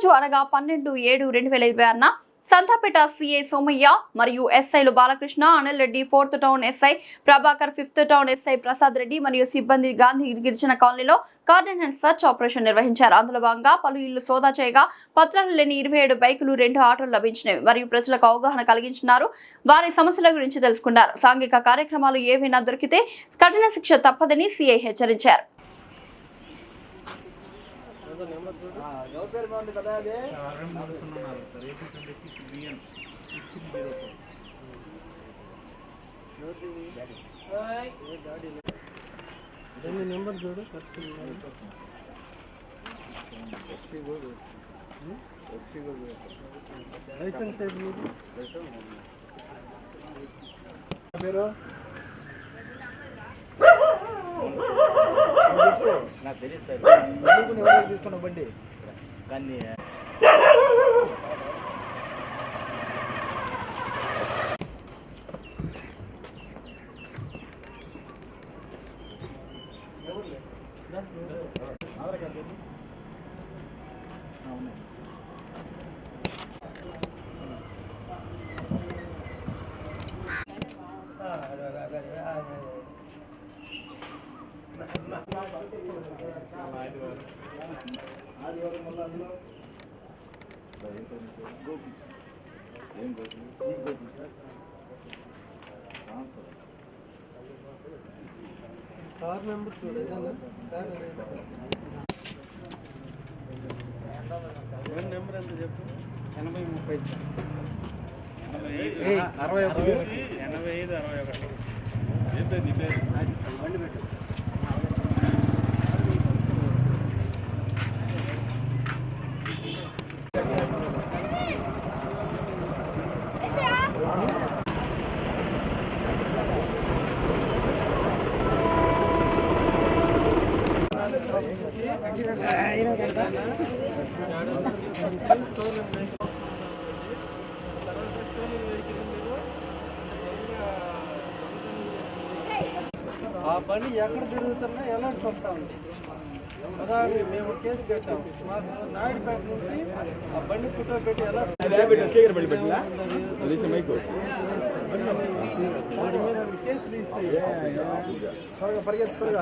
రోజు అనగా 12/7/2026న సంతాపేట సిఐ సోమయ్య మరియు ఎస్ఐలు Balakrishna, Anil Reddy, 4th town SI Prabhakar, 5th town SI Prasad Reddy మరియు సిబ్బంది గాంధీ గిరిజన కాలనీలో కార్డన్ అండ్ సర్చ్ ఆపరేషన్ నిర్వహించారు. అందులో భాగంగా పలు ఇళ్లు సోదా చేయగా పత్రాలు లేని 27 బైకులు, 2 ఆటోలు లభించినవి మరియు ప్రజలకు అవగాహన కలిగించినారు. వారి సమస్యల గురించి తెలుసుకున్నారు. సాంఘిక కార్యక్రమాలు ఏవైనా దొరికితే కఠిన శిక్ష తప్పదని సిఐ హెచ్చరించారు. నెంబర్ చూడు లైసెన్స్ పేరు నాకు తెలుసు సార్ తీసుకున్న బండి కానీ కార్ నెంబర్ చూడు నెంబర్ ఎంత చెప్పు 80 30 85 61 ఏంటండి బండి పెట్టు ఆ బండి ఎక్కడ తిరుగుతున్నా ఎలర్ట్స్ వస్తూ ఉంది. ఉదాహరణ మేము కేసు కట్టాము, మాకు నాయుడుపేట నుంచి ఆ బండి ఫోటో పెట్టి ఎలర్ట్స్ కేసు రిజిస్టర్ పరిగెత్తుగా